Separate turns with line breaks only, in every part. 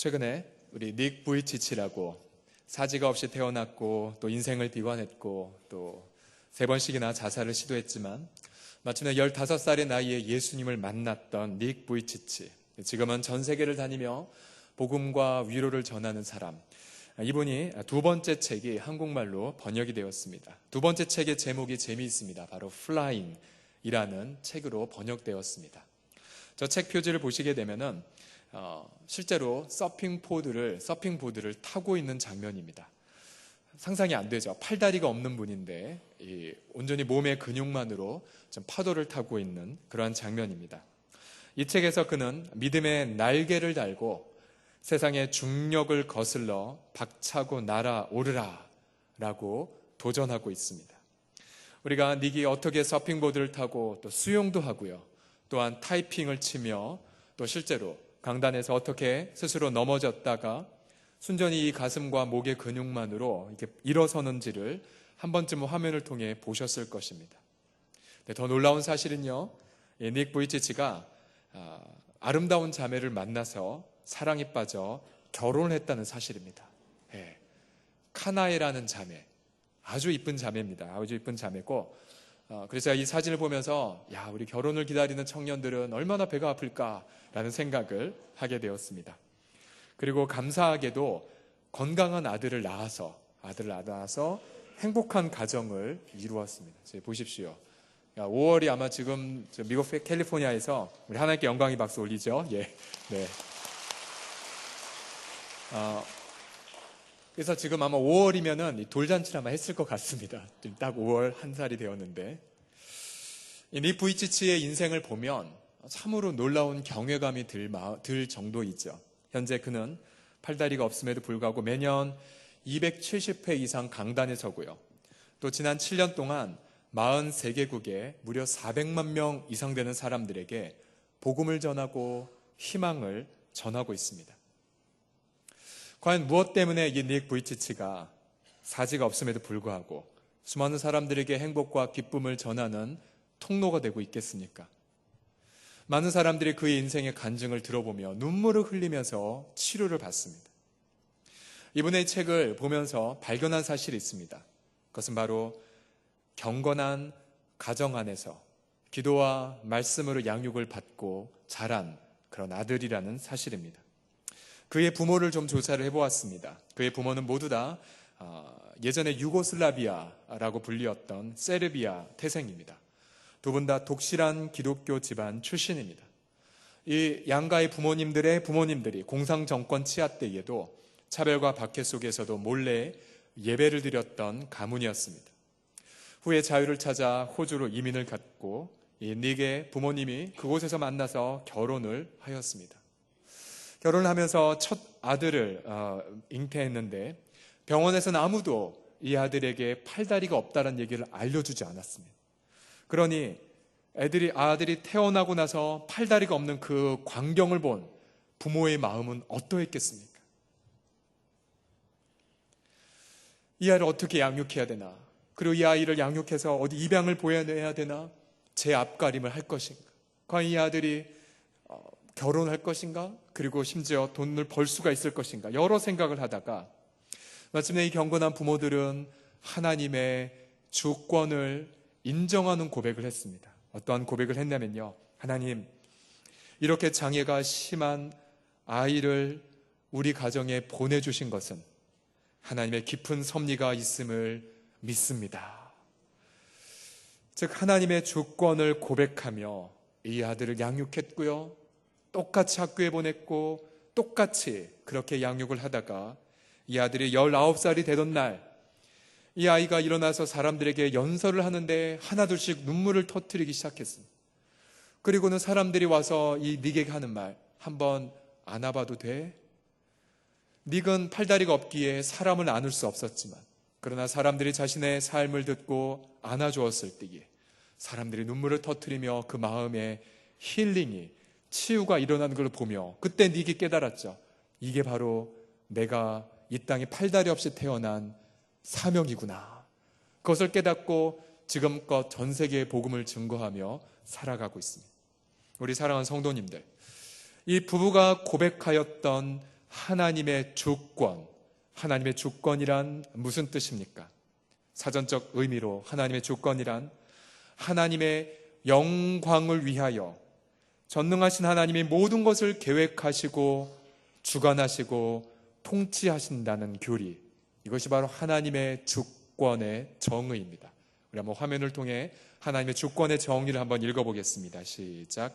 최근에 우리 닉 부이치치라고 사지가 없이 태어났고 또 인생을 비관했고 또 3번씩이나 자살을 시도했지만 마침내 15살의 나이에 예수님을 만났던 닉 부이치치, 지금은 전 세계를 다니며 복음과 위로를 전하는 사람, 이분이 두 번째 책이 한국말로 번역이 되었습니다. 두 번째 책의 제목이 재미있습니다. 바로 Flying이라는 책으로 번역되었습니다. 저 책 표지를 보시게 되면은 실제로 서핑보드를 타고 있는 장면입니다. 상상이 안 되죠. 팔다리가 없는 분인데 온전히 몸의 근육만으로 좀 파도를 타고 있는 그러한 장면입니다. 이 책에서 그는 믿음의 날개를 달고 세상의 중력을 거슬러 박차고 날아오르라 라고 도전하고 있습니다. 우리가 닉이 어떻게 서핑보드를 타고 또 수영도 하고요, 또한 타이핑을 치며 또 실제로 강단에서 어떻게 스스로 넘어졌다가 순전히 이 가슴과 목의 근육만으로 이렇게 일어서는지를 한 번쯤 화면을 통해 보셨을 것입니다. 더 놀라운 사실은요, 닉 부이치치가 아름다운 자매를 만나서 사랑에 빠져 결혼을 했다는 사실입니다. 카나에라는 자매, 아주 이쁜 자매입니다. 아주 이쁜 자매고, 그래서 이 사진을 보면서 우리 결혼을 기다리는 청년들은 얼마나 배가 아플까라는 생각을 하게 되었습니다. 그리고 감사하게도 건강한 아들을 낳아서 행복한 가정을 이루었습니다. 보십시오. 5월이 아마 지금 미국 캘리포니아에서 우리 하나님께 영광의 박수 올리죠. 네. 그래서 지금 아마 5월이면은 돌잔치를 아마 했을 것 같습니다. 지금 딱 5월 1살이 되었는데, 닉 부이치치의 인생을 보면 참으로 놀라운 경외감이 들 정도이죠. 현재 그는 팔다리가 없음에도 불구하고 매년 270회 이상 강단에 서고요, 또 지난 7년 동안 43개국에 무려 400만 명 이상 되는 사람들에게 복음을 전하고 희망을 전하고 있습니다. 과연 무엇 때문에 이 닉 부이치치가 사지가 없음에도 불구하고 수많은 사람들에게 행복과 기쁨을 전하는 통로가 되고 있겠습니까? 많은 사람들이 그의 인생의 간증을 들어보며 눈물을 흘리면서 치료를 받습니다. 이분의 책을 보면서 발견한 사실이 있습니다. 그것은 바로 경건한 가정 안에서 기도와 말씀으로 양육을 받고 자란 그런 아들이라는 사실입니다. 그의 부모를 좀 조사를 해보았습니다. 그의 부모는 모두 다 예전에 유고슬라비아라고 불리었던 세르비아 태생입니다. 두 분 다 독실한 기독교 집안 출신입니다. 이 양가의 부모님들이 공상정권 치하 때에도 차별과 박해 속에서도 몰래 예배를 드렸던 가문이었습니다. 후에 자유를 찾아 호주로 이민을 갔고 이 닉의 부모님이 그곳에서 만나서 결혼을 하였습니다. 결혼을 하면서 첫 아들을 잉태했는데 병원에서는 아무도 이 아들에게 팔다리가 없다는 얘기를 알려주지 않았습니다. 그러니 아들이 태어나고 나서 팔다리가 없는 그 광경을 본 부모의 마음은 어떠했겠습니까? 이 아이를 어떻게 양육해야 되나? 그리고 이 아이를 양육해서 어디 입양을 보내야 되나? 제 앞가림을 할 것인가? 과연 이 아들이 결혼할 것인가? 그리고 심지어 돈을 벌 수가 있을 것인가? 여러 생각을 하다가 마침내 이 경건한 부모들은 하나님의 주권을 인정하는 고백을 했습니다. 어떠한 고백을 했냐면요, 하나님, 이렇게 장애가 심한 아이를 우리 가정에 보내주신 것은 하나님의 깊은 섭리가 있음을 믿습니다. 즉 하나님의 주권을 고백하며 이 아들을 양육했고요, 똑같이 학교에 보냈고 똑같이 그렇게 양육을 하다가 이 아들이 19살이 되던 날, 이 아이가 일어나서 사람들에게 연설을 하는데 하나둘씩 눈물을 터뜨리기 시작했습니다. 그리고는 사람들이 와서 이 닉에게 하는 말, 한번 안아봐도 돼? 닉은 팔다리가 없기에 사람을 안을 수 없었지만, 그러나 사람들이 자신의 삶을 듣고 안아주었을 때에 사람들이 눈물을 터뜨리며 그 마음에 힐링이, 치유가 일어나는 걸 보며 그때 닉이 깨달았죠. 이게 바로 내가 이 땅에 팔다리 없이 태어난 사명이구나. 그것을 깨닫고 지금껏 전 세계에 복음을 증거하며 살아가고 있습니다. 우리 사랑하는 성도님들, 이 부부가 고백하였던 하나님의 주권. 하나님의 주권이란 무슨 뜻입니까? 사전적 의미로 하나님의 주권이란 하나님의 영광을 위하여 전능하신 하나님이 모든 것을 계획하시고 주관하시고 통치하신다는 교리. 이것이 바로 하나님의 주권의 정의입니다. 우리 한번 화면을 통해 하나님의 주권의 정의를 한번 읽어보겠습니다. 시작.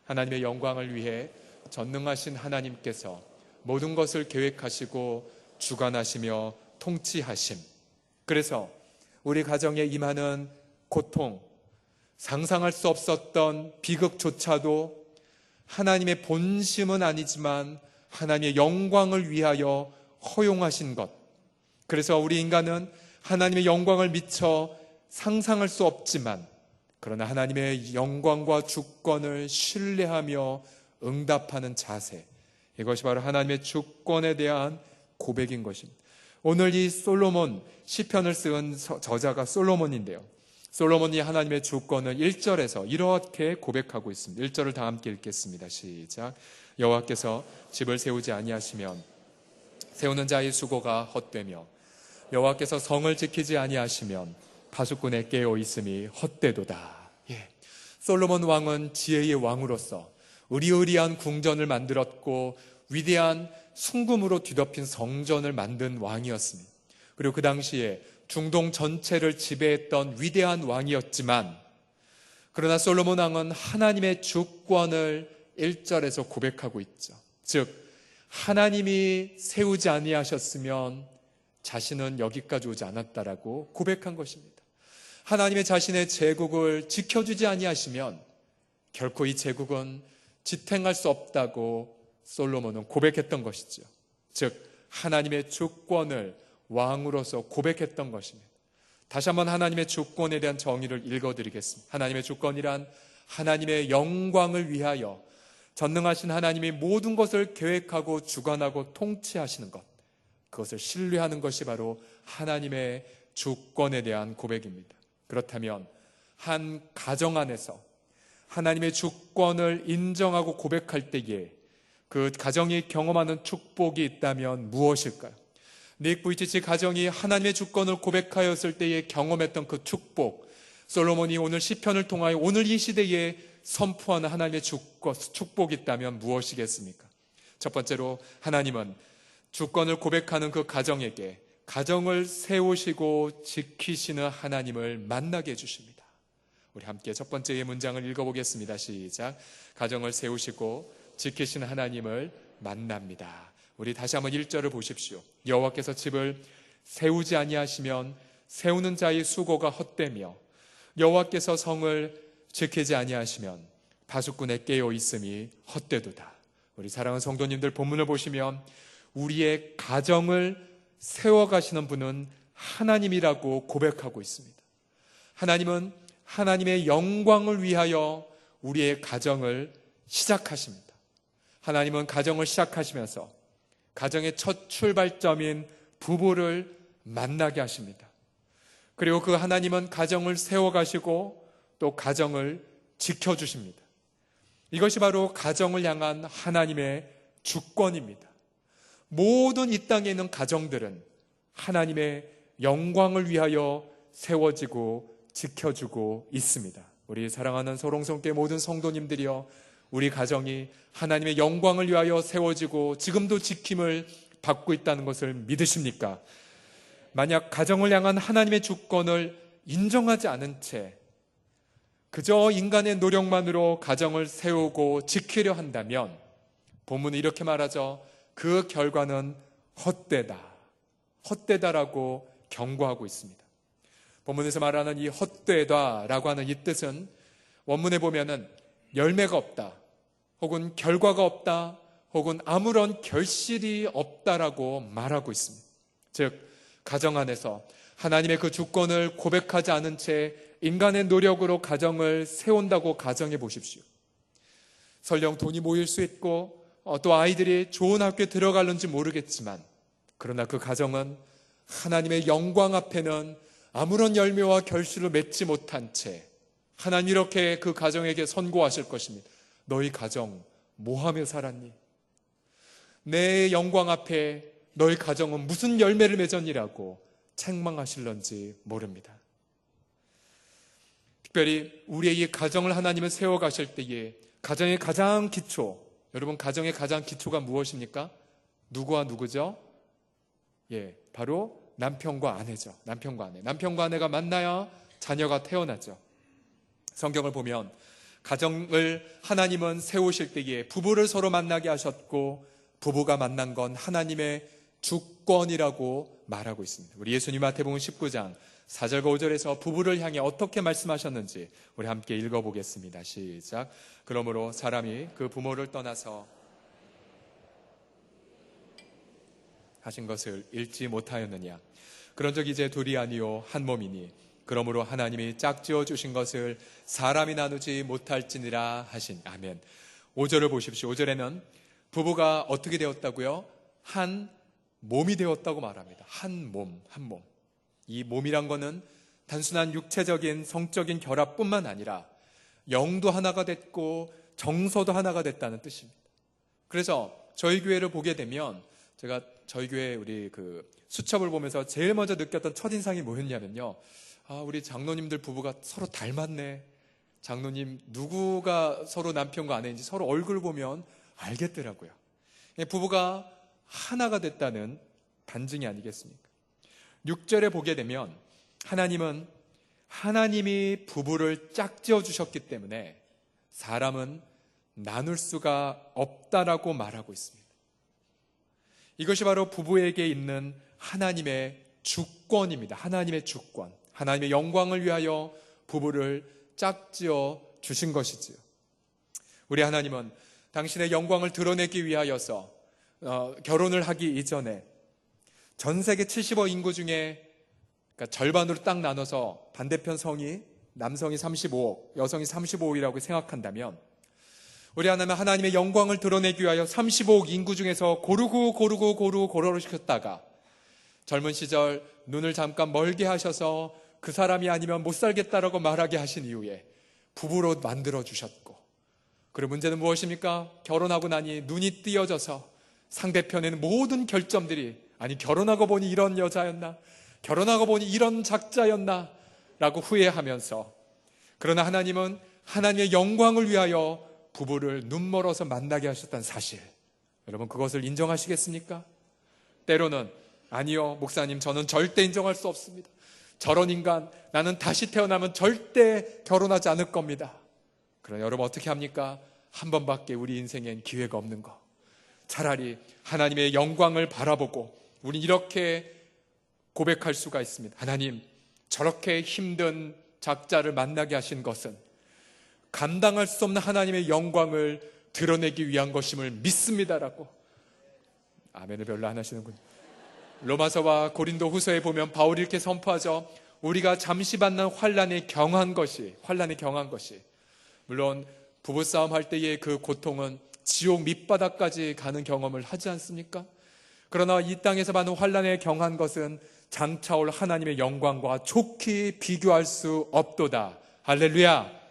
하나님의 영광을 위해 전능하신 하나님께서 모든 것을 계획하시고 주관하시며 통치하심. 그래서 우리 가정에 임하는 고통, 상상할 수 없었던 비극조차도 하나님의 본심은 아니지만 하나님의 영광을 위하여 허용하신 것. 그래서 우리 인간은 하나님의 영광을 미처 상상할 수 없지만 그러나 하나님의 영광과 주권을 신뢰하며 응답하는 자세. 이것이 바로 하나님의 주권에 대한 고백인 것입니다. 오늘 이 솔로몬 시편을 쓴 저자가 솔로몬인데요. 솔로몬이 하나님의 주권을 1절에서 이렇게 고백하고 있습니다. 1절을 다 함께 읽겠습니다. 시작. 여호와께서 집을 세우지 아니하시면 세우는 자의 수고가 헛되며 여호와께서 성을 지키지 아니하시면 파수꾼의 깨어 있음이 헛되도다. 솔로몬 왕은 지혜의 왕으로서 의리의리한 궁전을 만들었고 위대한 순금으로 뒤덮인 성전을 만든 왕이었습니다. 그리고 그 당시에 중동 전체를 지배했던 위대한 왕이었지만 그러나 솔로몬 왕은 하나님의 주권을 1절에서 고백하고 있죠. 즉 하나님이 세우지 아니하셨으면 자신은 여기까지 오지 않았다라고 고백한 것입니다. 하나님의 자신의 제국을 지켜주지 아니하시면 결코 이 제국은 지탱할 수 없다고 솔로몬은 고백했던 것이죠. 즉 하나님의 주권을 왕으로서 고백했던 것입니다. 다시 한번 하나님의 주권에 대한 정의를 읽어드리겠습니다. 하나님의 주권이란 하나님의 영광을 위하여 전능하신 하나님이 모든 것을 계획하고 주관하고 통치하시는 것, 그것을 신뢰하는 것이 바로 하나님의 주권에 대한 고백입니다. 그렇다면 한 가정 안에서 하나님의 주권을 인정하고 고백할 때에 그 가정이 경험하는 축복이 있다면 무엇일까요? 닉 부이치치 가정이 하나님의 주권을 고백하였을 때에 경험했던 그 축복, 솔로몬이 오늘 시편을 통하여 오늘 이 시대에 선포하는 하나님의 축복이 있다면 무엇이겠습니까? 첫 번째로 하나님은 주권을 고백하는 그 가정에게 가정을 세우시고 지키시는 하나님을 만나게 해주십니다. 우리 함께 첫 번째 문장을 읽어보겠습니다. 시작. 가정을 세우시고 지키시는 하나님을 만납니다. 우리 다시 한번 1절을 보십시오. 여호와께서 집을 세우지 아니하시면 세우는 자의 수고가 헛되며 여호와께서 성을 지키지 아니하시면 파수꾼의 깨어 있음이 헛되도다. 우리 사랑하는 성도님들, 본문을 보시면 우리의 가정을 세워가시는 분은 하나님이라고 고백하고 있습니다. 하나님은 하나님의 영광을 위하여 우리의 가정을 시작하십니다. 하나님은 가정을 시작하시면서 가정의 첫 출발점인 부부를 만나게 하십니다. 그리고 그 하나님은 가정을 세워가시고 또 가정을 지켜주십니다. 이것이 바로 가정을 향한 하나님의 주권입니다. 모든 이 땅에 있는 가정들은 하나님의 영광을 위하여 세워지고 지켜주고 있습니다. 우리 사랑하는 소롱성교회 모든 성도님들이여, 우리 가정이 하나님의 영광을 위하여 세워지고 지금도 지킴을 받고 있다는 것을 믿으십니까? 만약 가정을 향한 하나님의 주권을 인정하지 않은 채 그저 인간의 노력만으로 가정을 세우고 지키려 한다면 본문은 이렇게 말하죠. 그 결과는 헛되다라고 경고하고 있습니다. 본문에서 말하는 이 헛되다라고 하는 이 뜻은 원문에 보면은 열매가 없다, 혹은 결과가 없다, 혹은 아무런 결실이 없다라고 말하고 있습니다. 즉 가정 안에서 하나님의 그 주권을 고백하지 않은 채 인간의 노력으로 가정을 세운다고 가정해 보십시오. 설령 돈이 모일 수 있고 또 아이들이 좋은 학교에 들어갈는지 모르겠지만 그러나 그 가정은 하나님의 영광 앞에는 아무런 열매와 결실을 맺지 못한 채 하나님 이렇게 그 가정에게 선고하실 것입니다. 너희 가정 뭐하며 살았니? 내 영광 앞에 너희 가정은 무슨 열매를 맺었니라고 책망하실런지 모릅니다. 특별히 우리의 이 가정을 하나님은 세워가실 때에 가정의 가장 기초, 여러분 가정의 가장 기초가 무엇입니까? 누구와 누구죠? 바로 남편과 아내죠. 남편과 아내. 남편과 아내가 만나야 자녀가 태어나죠. 성경을 보면 가정을 하나님은 세우실 때에 부부를 서로 만나게 하셨고 부부가 만난 건 하나님의 주권이라고 말하고 있습니다. 우리 예수님 마태복음 19장 4절과 5절에서 부부를 향해 어떻게 말씀하셨는지 우리 함께 읽어보겠습니다. 시작. 그러므로 사람이 그 부모를 떠나서 하신 것을 잃지 못하였느냐. 그런즉 이제 둘이 아니요 한 몸이니 그러므로 하나님이 짝지어 주신 것을 사람이 나누지 못할지니라 하신. 아멘. 5절을 보십시오. 5절에는 부부가 어떻게 되었다고요? 한 몸이 되었다고 말합니다. 한 몸, 한 몸. 이 몸이란 거는 단순한 육체적인 성적인 결합뿐만 아니라 영도 하나가 됐고 정서도 하나가 됐다는 뜻입니다. 그래서 저희 교회를 보게 되면 제가 저희 교회 우리 수첩을 보면서 제일 먼저 느꼈던 첫인상이 뭐였냐면요. 우리 장로님들 부부가 서로 닮았네. 장로님 누구가 서로 남편과 아내인지 서로 얼굴 보면 알겠더라고요. 부부가 하나가 됐다는 반증이 아니겠습니까? 6절에 보게 되면 하나님은 하나님이 부부를 짝지어 주셨기 때문에 사람은 나눌 수가 없다라고 말하고 있습니다. 이것이 바로 부부에게 있는 하나님의 주권입니다. 하나님의 주권. 하나님의 영광을 위하여 부부를 짝지어 주신 것이지요. 우리 하나님은 당신의 영광을 드러내기 위하여서 결혼을 하기 이전에 전 세계 70억 인구 중에 그러니까 절반으로 딱 나눠서 반대편 성이 남성이 35억, 여성이 35억이라고 생각한다면 우리 하나님은 하나님의 영광을 드러내기 위하여 35억 인구 중에서 고르시켰다가 젊은 시절 눈을 잠깐 멀게 하셔서 그 사람이 아니면 못 살겠다라고 말하게 하신 이후에 부부로 만들어 주셨고, 그리고 문제는 무엇입니까? 결혼하고 나니 눈이 띄어져서 상대편에는 모든 결점들이 아니 결혼하고 보니 이런 여자였나? 결혼하고 보니 이런 작자였나? 라고 후회하면서, 그러나 하나님은 하나님의 영광을 위하여 부부를 눈멀어서 만나게 하셨다는 사실, 여러분 그것을 인정하시겠습니까? 때로는 아니요 목사님 저는 절대 인정할 수 없습니다. 저런 인간 나는 다시 태어나면 절대 결혼하지 않을 겁니다. 그러나 여러분 어떻게 합니까? 한 번밖에 우리 인생엔 기회가 없는 거. 차라리 하나님의 영광을 바라보고 우리 이렇게 고백할 수가 있습니다. 하나님, 저렇게 힘든 작자를 만나게 하신 것은 감당할 수 없는 하나님의 영광을 드러내기 위한 것임을 믿습니다라고. 아멘을 별로 안 하시는군요. 로마서와 고린도 후서에 보면 바울이 이렇게 선포하죠. 우리가 잠시 받는 환난에 경한 것이, 물론 부부싸움 할 때의 그 고통은 지옥 밑바닥까지 가는 경험을 하지 않습니까? 그러나 이 땅에서 받는 환난에 경한 것은 장차올 하나님의 영광과 좋게 비교할 수 없도다. 할렐루야.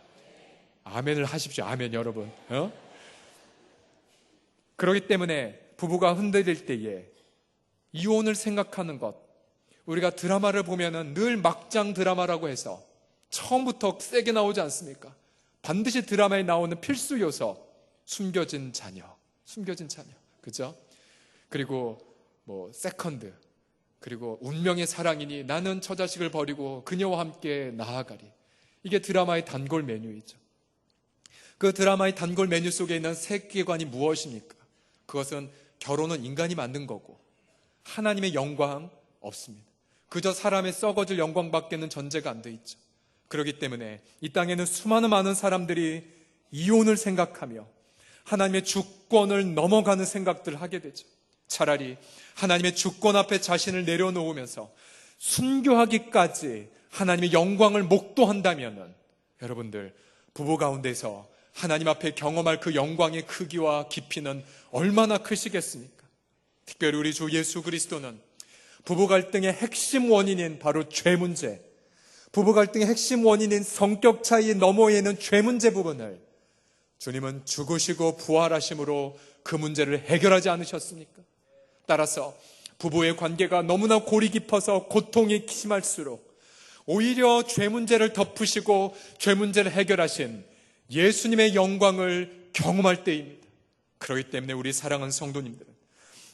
아멘을 하십시오. 아멘 여러분. 그렇기 때문에 부부가 흔들릴 때에 이혼을 생각하는 것, 우리가 드라마를 보면은 늘 막장 드라마라고 해서 처음부터 세게 나오지 않습니까? 반드시 드라마에 나오는 필수 요소, 숨겨진 자녀, 그죠? 그리고 세컨드, 그리고 운명의 사랑이니 나는 저 자식을 버리고 그녀와 함께 나아가리. 이게 드라마의 단골 메뉴이죠. 그 드라마의 단골 메뉴 속에 있는 세계관이 무엇입니까? 그것은 결혼은 인간이 만든 거고 하나님의 영광 없습니다. 그저 사람의 썩어질 영광밖에는 전제가 안 돼 있죠. 그렇기 때문에 이 땅에는 수많은 많은 사람들이 이혼을 생각하며 하나님의 주권을 넘어가는 생각들을 하게 되죠. 차라리 하나님의 주권 앞에 자신을 내려놓으면서 순교하기까지 하나님의 영광을 목도한다면 여러분들 부부 가운데서 하나님 앞에 경험할 그 영광의 크기와 깊이는 얼마나 크시겠습니까? 특별히 우리 주 예수 그리스도는 부부 갈등의 핵심 원인인 바로 죄 문제, 부부 갈등의 핵심 원인인 성격 차이 너머에 있는 죄 문제 부분을 주님은 죽으시고 부활하심으로 그 문제를 해결하지 않으셨습니까? 따라서 부부의 관계가 너무나 골이 깊어서 고통이 심할수록 오히려 죄 문제를 덮으시고 죄 문제를 해결하신 예수님의 영광을 경험할 때입니다. 그렇기 때문에 우리 사랑하는 성도님들은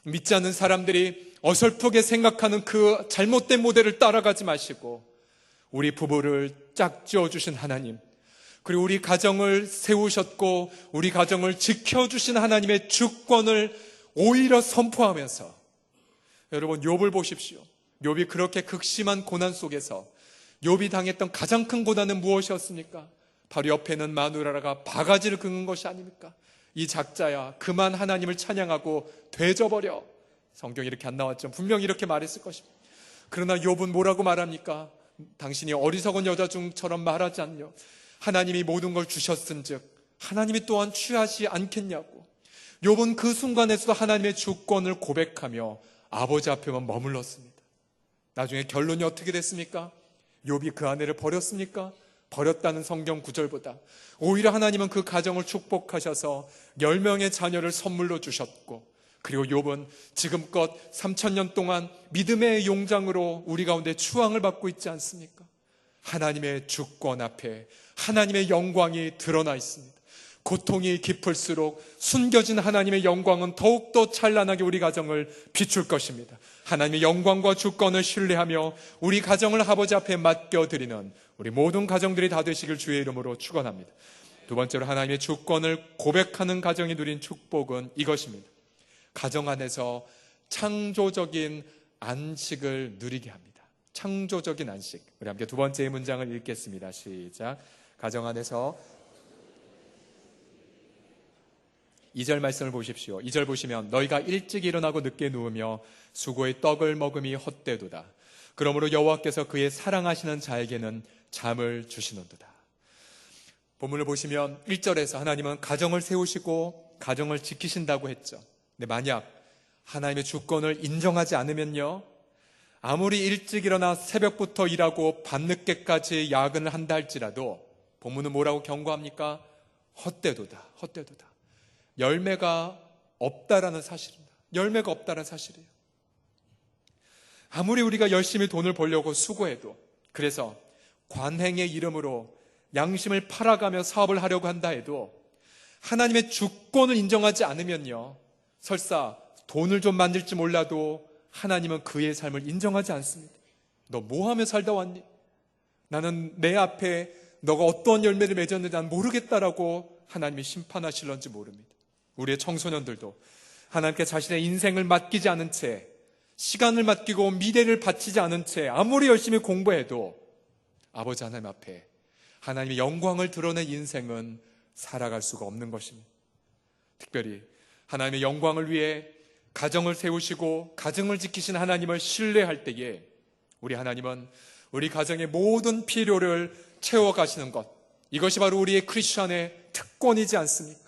믿지 않는 사람들이 어설프게 생각하는 그 잘못된 모델을 따라가지 마시고 우리 부부를 짝지어 주신 하나님, 그리고 우리 가정을 세우셨고 우리 가정을 지켜주신 하나님의 주권을 오히려 선포하면서, 여러분 욥을 보십시오. 욥이 그렇게 극심한 고난 속에서 욥이 당했던 가장 큰 고난은 무엇이었습니까? 바로 옆에는 마누라가 바가지를 긁는 것이 아닙니까? 이 작자야, 그만 하나님을 찬양하고 되져버려. 성경이 이렇게 안 나왔죠. 분명히 이렇게 말했을 것입니다. 그러나 욥은 뭐라고 말합니까? 당신이 어리석은 여자 중처럼 말하지 않냐? 하나님이 모든 걸 주셨은즉 하나님이 또한 취하지 않겠냐고. 욥은 그 순간에서도 하나님의 주권을 고백하며 아버지 앞에만 머물렀습니다. 나중에 결론이 어떻게 됐습니까? 욥이 그 아내를 버렸습니까? 버렸다는 성경 구절보다 오히려 하나님은 그 가정을 축복하셔서 10명의 자녀를 선물로 주셨고, 그리고 욥은 지금껏 3000년 동안 믿음의 용장으로 우리 가운데 추앙을 받고 있지 않습니까? 하나님의 주권 앞에 하나님의 영광이 드러나 있습니다. 고통이 깊을수록 숨겨진 하나님의 영광은 더욱더 찬란하게 우리 가정을 비출 것입니다. 하나님의 영광과 주권을 신뢰하며 우리 가정을 아버지 앞에 맡겨드리는 우리 모든 가정들이 다 되시길 주의 이름으로 축원합니다. 두 번째로 하나님의 주권을 고백하는 가정이 누린 축복은 이것입니다. 가정 안에서 창조적인 안식을 누리게 합니다. 창조적인 안식. 우리 함께 두 번째 문장을 읽겠습니다. 시작. 가정 안에서 2절 말씀을 보십시오. 2절 보시면 너희가 일찍 일어나고 늦게 누우며 수고의 떡을 먹음이 헛되도다. 그러므로 여호와께서 그의 사랑하시는 자에게는 잠을 주시는도다. 본문을 보시면 1절에서 하나님은 가정을 세우시고 가정을 지키신다고 했죠. 근데 만약 하나님의 주권을 인정하지 않으면요, 아무리 일찍 일어나 새벽부터 일하고 밤늦게까지 야근을 한다 할지라도 본문은 뭐라고 경고합니까? 헛되도다. 헛되도다. 열매가 없다라는 사실입니다. 열매가 없다라는 사실이에요. 아무리 우리가 열심히 돈을 벌려고 수고해도, 그래서 관행의 이름으로 양심을 팔아가며 사업을 하려고 한다 해도 하나님의 주권을 인정하지 않으면요, 설사 돈을 좀 만들지 몰라도 하나님은 그의 삶을 인정하지 않습니다. 너 뭐 하며 살다 왔니? 나는 내 앞에 너가 어떤 열매를 맺었는지 난 모르겠다라고 하나님이 심판하실런지 모릅니다. 우리의 청소년들도 하나님께 자신의 인생을 맡기지 않은 채, 시간을 맡기고 미래를 바치지 않은 채 아무리 열심히 공부해도 아버지 하나님 앞에 하나님의 영광을 드러낸 인생은 살아갈 수가 없는 것입니다. 특별히 하나님의 영광을 위해 가정을 세우시고 가정을 지키신 하나님을 신뢰할 때에 우리 하나님은 우리 가정의 모든 필요를 채워가시는 것, 이것이 바로 우리의 크리스천의 특권이지 않습니까?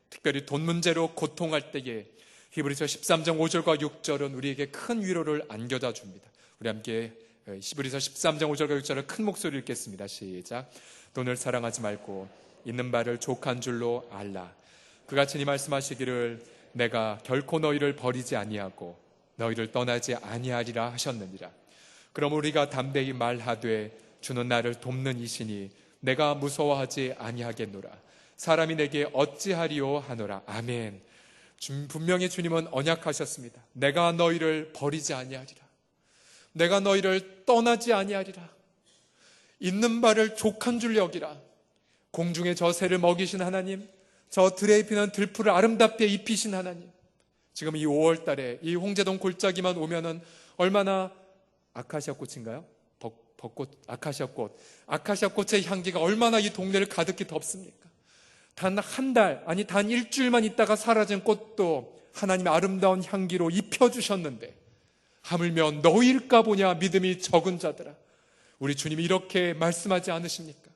특별히 돈 문제로 고통할 때에 히브리서 13장 5절과 6절은 우리에게 큰 위로를 안겨다 줍니다. 우리 함께 히브리서 13장 5절과 6절을 큰 목소리로 읽겠습니다. 시작. 돈을 사랑하지 말고 있는 바를 족한 줄로 알라. 그같이 이 말씀하시기를 내가 결코 너희를 버리지 아니하고 너희를 떠나지 아니하리라 하셨느니라. 그럼 우리가 담대히 말하되 주는 나를 돕는 이시니 내가 무서워하지 아니하겠노라. 사람이 내게 어찌하리요 하노라. 아멘. 분명히 주님은 언약하셨습니다. 내가 너희를 버리지 아니하리라. 내가 너희를 떠나지 아니하리라. 있는 바를 족한 줄 여기라. 공중의 저 새를 먹이신 하나님, 저 들에 피는 들풀을 아름답게 입히신 하나님, 지금 이 5월 달에 이 홍제동 골짜기만 오면은 얼마나 아카시아 꽃인가요? 벚꽃, 아카시아 꽃. 아카시아 꽃의 향기가 얼마나 이 동네를 가득히 덮습니까? 단 한 달, 아니 단 일주일만 있다가 사라진 꽃도 하나님의 아름다운 향기로 입혀주셨는데 하물며 너희일까 보냐 믿음이 적은 자들아. 우리 주님이 이렇게 말씀하지 않으십니까?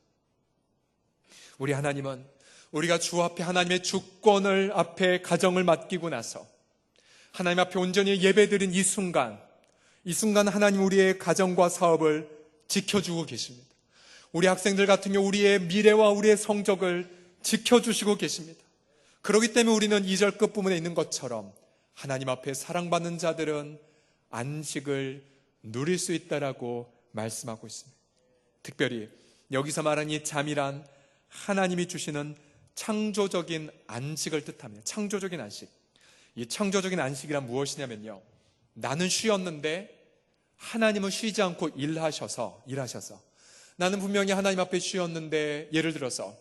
우리 하나님은 우리가 주 앞에 하나님의 주권을 앞에 가정을 맡기고 나서 하나님 앞에 온전히 예배드린 이 순간 하나님 우리의 가정과 사업을 지켜주고 계십니다. 우리 학생들 같은 경우 우리의 미래와 우리의 성적을 지켜주시고 계십니다. 그렇기 때문에 우리는 2절 끝부분에 있는 것처럼 하나님 앞에 사랑받는 자들은 안식을 누릴 수 있다라고 말씀하고 있습니다. 특별히 여기서 말하는 이 잠이란 하나님이 주시는 창조적인 안식을 뜻합니다. 창조적인 안식. 이 창조적인 안식이란 무엇이냐면요, 나는 쉬었는데 하나님은 쉬지 않고 일하셔서 나는 분명히 하나님 앞에 쉬었는데, 예를 들어서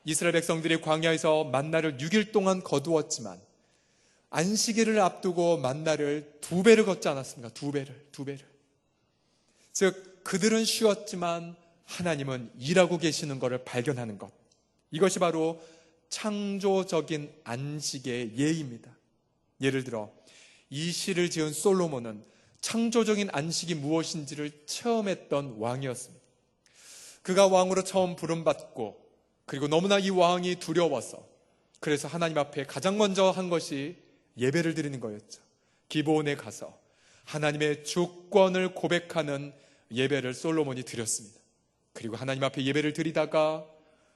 이스라엘 백성들이 광야에서 만나를 6일 동안 거두었지만 안식일을 앞두고 만나를 2배를 걷지 않았습니까? 2배를. 즉 그들은 쉬었지만 하나님은 일하고 계시는 것을 발견하는 것, 이것이 바로 창조적인 안식의 예입니다. 예를 들어 이 시를 지은 솔로몬은 창조적인 안식이 무엇인지를 체험했던 왕이었습니다. 그가 왕으로 처음 부름받고, 그리고 너무나 이 왕이 두려워서, 그래서 하나님 앞에 가장 먼저 한 것이 예배를 드리는 거였죠. 기브온에 가서 하나님의 주권을 고백하는 예배를 솔로몬이 드렸습니다. 그리고 하나님 앞에 예배를 드리다가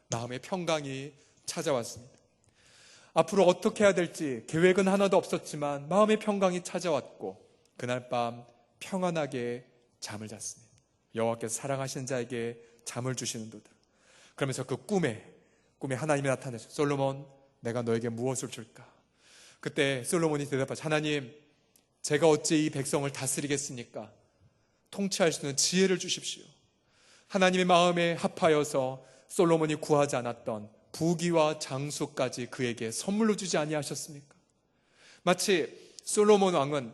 마음의 평강이 찾아왔습니다. 앞으로 어떻게 해야 될지 계획은 하나도 없었지만 마음의 평강이 찾아왔고, 그날 밤 평안하게 잠을 잤습니다. 여호와께서 사랑하시는 자에게 잠을 주시는도다. 그러면서 그 꿈에 하나님이 나타나서, 솔로몬, 내가 너에게 무엇을 줄까? 그때 솔로몬이 대답하죠. 하나님, 제가 어찌 이 백성을 다스리겠습니까? 통치할 수 있는 지혜를 주십시오. 하나님의 마음에 합하여서 솔로몬이 구하지 않았던 부귀와 장수까지 그에게 선물로 주지 아니하셨습니까? 마치 솔로몬 왕은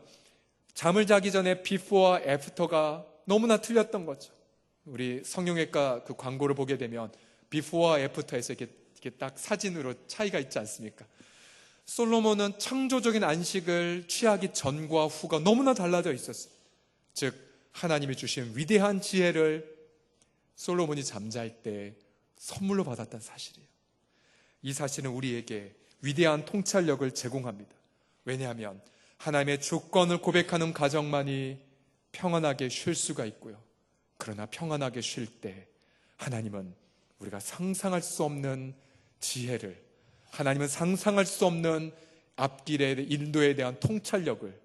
잠을 자기 전에 비포와 애프터가 너무나 틀렸던 거죠. 우리 성형외과 그 광고를 보게 되면 비포와 애프터에서 이렇게 딱 사진으로 차이가 있지 않습니까? 솔로몬은 창조적인 안식을 취하기 전과 후가 너무나 달라져 있었어요. 즉 하나님이 주신 위대한 지혜를 솔로몬이 잠잘 때 선물로 받았다는 사실이에요. 이 사실은 우리에게 위대한 통찰력을 제공합니다. 왜냐하면 하나님의 주권을 고백하는 가정만이 평안하게 쉴 수가 있고요. 그러나 평안하게 쉴 때 하나님은 우리가 상상할 수 없는 지혜를, 하나님은 상상할 수 없는 앞길의 인도에 대한 통찰력을,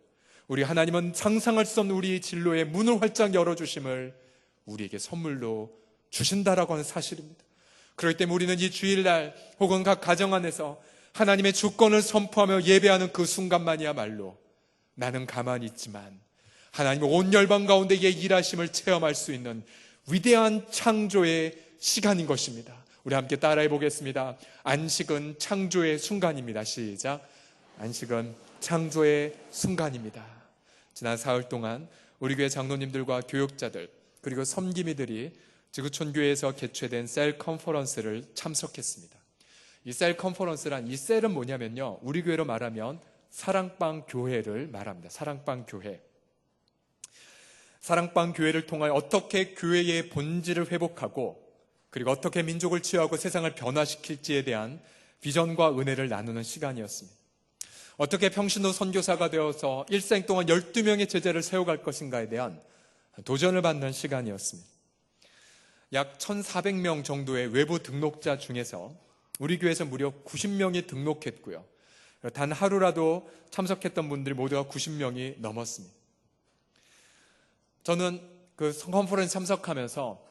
우리 하나님은 상상할 수 없는 우리 진로의 문을 활짝 열어주심을 우리에게 선물로 주신다라고 하는 사실입니다. 그렇기 때문에 우리는 이 주일날 혹은 각 가정 안에서 하나님의 주권을 선포하며 예배하는 그 순간만이야말로 나는 가만히 있지만 하나님의 온 열방 가운데에 일하심을 체험할 수 있는 위대한 창조의 시간인 것입니다. 우리 함께 따라해 보겠습니다. 안식은 창조의 순간입니다. 시작. 안식은 창조의 순간입니다. 지난 사흘 동안 우리 교회 장로님들과 교육자들 그리고 섬기미들이 지구촌 교회에서 개최된 셀 컨퍼런스를 참석했습니다. 이 셀 컨퍼런스란, 이 셀은 뭐냐면요, 우리 교회로 말하면 사랑방 교회를 말합니다. 사랑방 교회. 사랑방 교회를 통하여 어떻게 교회의 본질을 회복하고 그리고 어떻게 민족을 치유하고 세상을 변화시킬지에 대한 비전과 은혜를 나누는 시간이었습니다. 어떻게 평신도 선교사가 되어서 일생 동안 12명의 제자를 세워갈 것인가에 대한 도전을 받는 시간이었습니다. 약 1,400명 정도의 외부 등록자 중에서 우리 교회에서 무려 90명이 등록했고요. 단 하루라도 참석했던 분들이 모두가 90명이 넘었습니다. 저는 그 컨퍼런스 참석하면서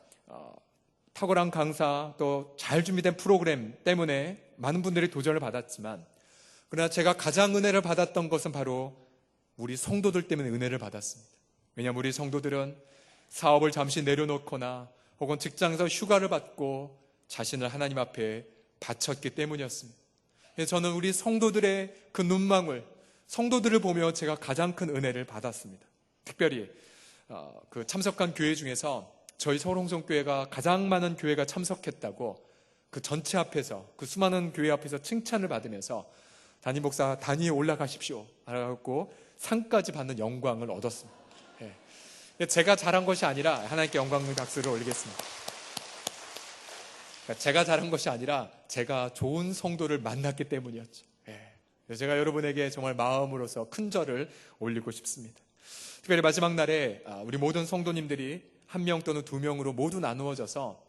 탁월한 강사 또 잘 준비된 프로그램 때문에 많은 분들이 도전을 받았지만, 그러나 제가 가장 은혜를 받았던 것은 바로 우리 성도들 때문에 은혜를 받았습니다. 왜냐하면 우리 성도들은 사업을 잠시 내려놓거나 혹은 직장에서 휴가를 받고 자신을 하나님 앞에 바쳤기 때문이었습니다. 저는 우리 성도들의 그 눈망울, 성도들을 보며 제가 가장 큰 은혜를 받았습니다. 특별히 그 참석한 교회 중에서 저희 서울홍성교회가 가장 많은 교회가 참석했다고 그 전체 앞에서, 그 수많은 교회 앞에서 칭찬을 받으면서 담임 목사 단위에 올라가십시오 라고 상까지 받는 영광을 얻었습니다. 제가 잘한 것이 아니라, 하나님께 영광의 박수를 올리겠습니다. 제가 잘한 것이 아니라 제가 좋은 성도를 만났기 때문이었죠. 제가 여러분에게 정말 마음으로서 큰 절을 올리고 싶습니다. 특별히 마지막 날에 우리 모든 성도님들이 1명 또는 2명으로 모두 나누어져서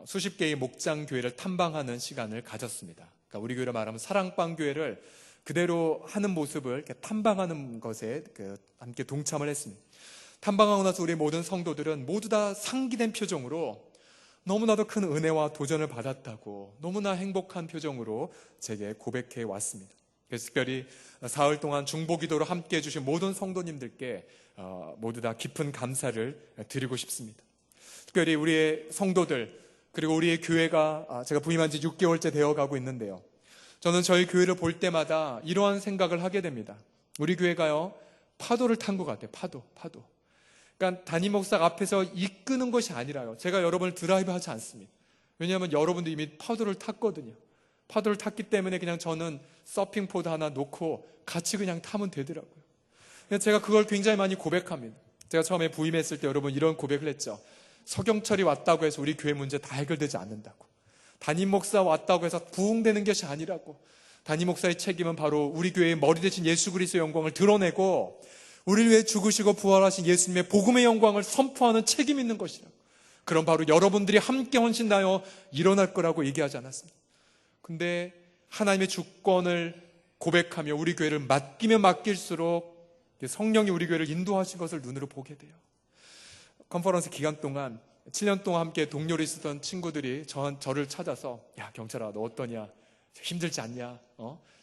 수십 개의 목장 교회를 탐방하는 시간을 가졌습니다. 그러니까 우리 교회로 말하면 사랑방 교회를 그대로 하는 모습을 이렇게 탐방하는 것에 함께 동참을 했습니다. 탐방하고 나서 우리 모든 성도들은 모두 다 상기된 표정으로 너무나도 큰 은혜와 도전을 받았다고 너무나 행복한 표정으로 제게 고백해 왔습니다. 그래서 특별히 사흘 동안 중보기도로 함께 해주신 모든 성도님들께 모두 다 깊은 감사를 드리고 싶습니다. 특별히 우리의 성도들 그리고 우리의 교회가 제가 부임한 지 6개월째 되어가고 있는데요. 저는 저희 교회를 볼 때마다 이러한 생각을 하게 됩니다. 우리 교회가요, 파도를 탄 것 같아요. 파도. 그러니까 담임 목사가 앞에서 이끄는 것이 아니라요. 제가 여러분을 드라이브하지 않습니다. 왜냐하면 여러분도 이미 파도를 탔거든요. 파도를 탔기 때문에 그냥 저는 서핑포드 하나 놓고 같이 그냥 타면 되더라고요. 제가 그걸 굉장히 많이 고백합니다. 제가 처음에 부임했을 때 여러분 이런 고백을 했죠. 서경철이 왔다고 해서 우리 교회 문제 다 해결되지 않는다고. 담임 목사 왔다고 해서 부흥되는 것이 아니라고. 담임 목사의 책임은 바로 우리 교회의 머리 대신 예수 그리스도의 영광을 드러내고 우리를 위해 죽으시고 부활하신 예수님의 복음의 영광을 선포하는 책임이 있는 것이라고. 그럼 바로 여러분들이 함께 헌신하여 일어날 거라고 얘기하지 않았습니다. 근데 하나님의 주권을 고백하며 우리 교회를 맡기면 맡길수록 성령이 우리 교회를 인도하신 것을 눈으로 보게 돼요. 컨퍼런스 기간 동안 7년 동안 함께 동료로 있었던 친구들이 저를 찾아서 야 경철아 너 어떠냐? 힘들지 않냐?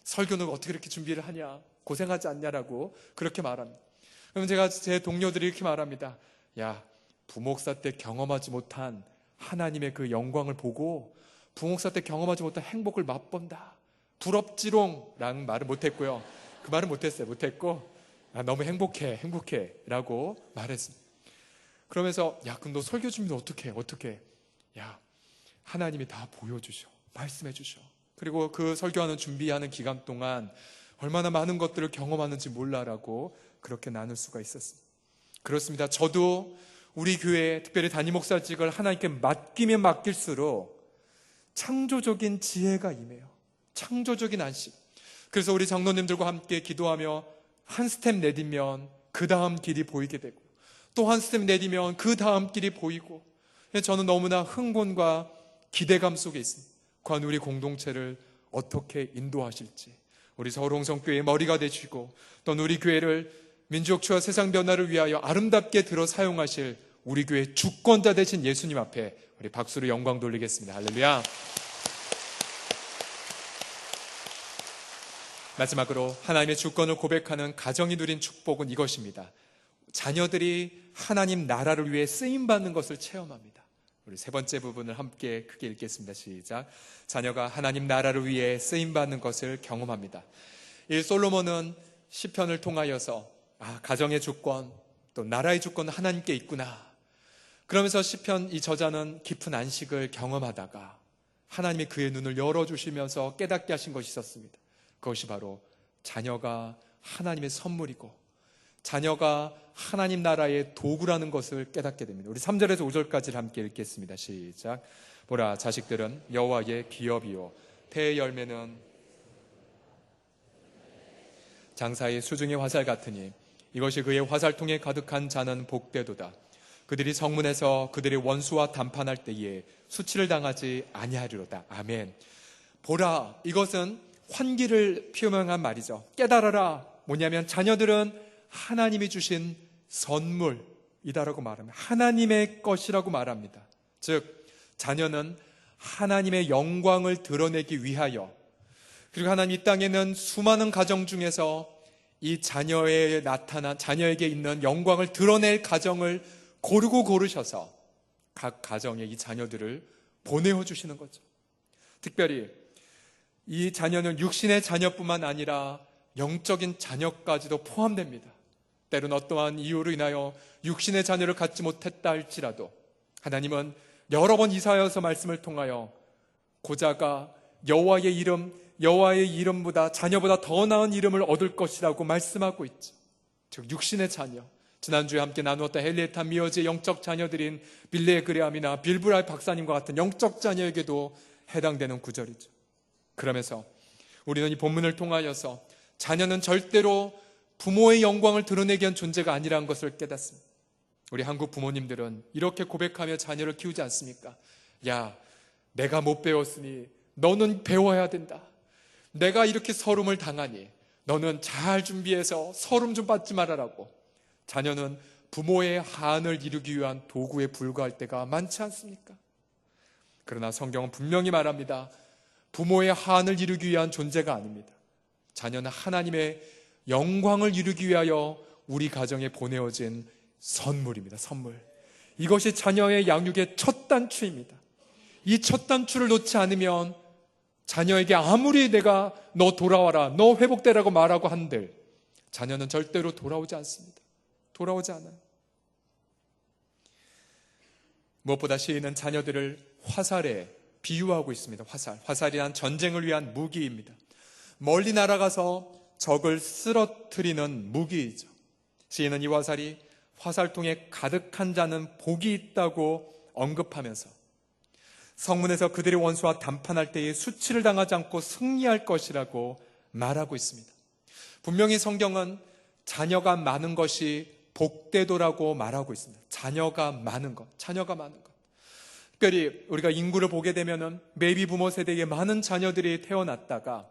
설교는 어떻게 이렇게 준비를 하냐? 고생하지 않냐라고 그렇게 말합니다. 그러면 제가 제 동료들이 이렇게 말합니다. 야 부목사 때 경험하지 못한 하나님의 그 영광을 보고 부목사 때 경험하지 못한 행복을 맛본다. 부럽지롱 라는 말을 못했고요. 그 말은 못했고 너무 행복해 라고 말했습니다. 그러면서 야 그럼 너 설교 준비는 어떻게 야 하나님이 다 보여주셔. 말씀해 주셔. 그리고 그 설교하는 준비하는 기간 동안 얼마나 많은 것들을 경험하는지 몰라라고 그렇게 나눌 수가 있었습니다. 그렇습니다. 저도 우리 교회 특별히 담임 목사직을 하나님께 맡기면 맡길수록 창조적인 지혜가 임해요. 창조적인 안식. 그래서 우리 장로님들과 함께 기도하며 한 스텝 내디면 그 다음 길이 보이게 되고 또 한 스텝 내디면 그 다음 길이 보이고 저는 너무나 흥분과 기대감 속에 있습니다. 과연 우리 공동체를 어떻게 인도하실지 우리 서울홍성교회의 머리가 되시고 또 우리 교회를 민족주와 세상 변화를 위하여 아름답게 들어 사용하실 우리 교회 주권자 되신 예수님 앞에 우리 박수로 영광 돌리겠습니다. 할렐루야. 마지막으로 하나님의 주권을 고백하는 가정이 누린 축복은 이것입니다. 자녀들이 하나님 나라를 위해 쓰임받는 것을 체험합니다. 우리 세 번째 부분을 함께 크게 읽겠습니다. 시작. 자녀가 하나님 나라를 위해 쓰임받는 것을 경험합니다. 이 솔로몬은 시편을 통하여서 가정의 주권 또 나라의 주권은 하나님께 있구나. 그러면서 시편 이 저자는 깊은 안식을 경험하다가 하나님이 그의 눈을 열어주시면서 깨닫게 하신 것이 있었습니다. 그것이 바로 자녀가 하나님의 선물이고 자녀가 하나님 나라의 도구라는 것을 깨닫게 됩니다. 우리 3절에서 5절까지를 함께 읽겠습니다. 시작. 보라 자식들은 여호와의 기업이요 태의 열매는 장사의 수중의 화살 같으니 이것이 그의 화살통에 가득한 자는 복되도다. 그들이 성문에서 그들의 원수와 담판할 때에 수치를 당하지 아니하리로다. 아멘. 보라 이것은 환기를 표명한 말이죠. 깨달아라. 뭐냐면 자녀들은 하나님이 주신 선물이다라고 말합니다. 하나님의 것이라고 말합니다. 즉 자녀는 하나님의 영광을 드러내기 위하여 그리고 하나님 이 땅에는 수많은 가정 중에서 이 자녀에게 있는 영광을 드러낼 가정을 고르셔서 각 가정에 이 자녀들을 보내어 주시는 거죠. 특별히 이 자녀는 육신의 자녀뿐만 아니라 영적인 자녀까지도 포함됩니다. 때로는 어떠한 이유로 인하여 육신의 자녀를 갖지 못했다 할지라도 하나님은 여러 번 이사야서 말씀을 통하여 고자가 여호와의 이름보다 자녀보다 더 나은 이름을 얻을 것이라고 말씀하고 있죠. 즉 육신의 자녀, 지난주에 함께 나누었던 헬리에타 미어지의 영적 자녀들인 빌레 그레함이나 빌브라이 박사님과 같은 영적 자녀에게도 해당되는 구절이죠. 그러면서 우리는 이 본문을 통하여서 자녀는 절대로 부모의 영광을 드러내기 위한 존재가 아니라는 것을 깨닫습니다. 우리 한국 부모님들은 이렇게 고백하며 자녀를 키우지 않습니까? 야, 내가 못 배웠으니 너는 배워야 된다. 내가 이렇게 서름을 당하니 너는 잘 준비해서 서름 좀 받지 말아라고. 자녀는 부모의 한을 이루기 위한 도구에 불과할 때가 많지 않습니까? 그러나 성경은 분명히 말합니다. 부모의 한을 이루기 위한 존재가 아닙니다. 자녀는 하나님의 영광을 이루기 위하여 우리 가정에 보내어진 선물입니다. 선물. 이것이 자녀의 양육의 첫 단추입니다. 이 첫 단추를 놓지 않으면 자녀에게 아무리 내가 너 돌아와라, 너 회복되라고 말하고 한들 자녀는 절대로 돌아오지 않습니다. 돌아오지 않아요. 무엇보다 시인은 자녀들을 화살에 비유하고 있습니다. 화살이란 전쟁을 위한 무기입니다. 멀리 날아가서 적을 쓰러뜨리는 무기이죠. 시인은 이 화살이 화살통에 가득한 자는 복이 있다고 언급하면서 성문에서 그들의 원수와 담판할 때에 수치를 당하지 않고 승리할 것이라고 말하고 있습니다. 분명히 성경은 자녀가 많은 것이 복되도라고 말하고 있습니다. 자녀가 많은 것. 특별히 우리가 인구를 보게 되면은 베이비 부모 세대에 많은 자녀들이 태어났다가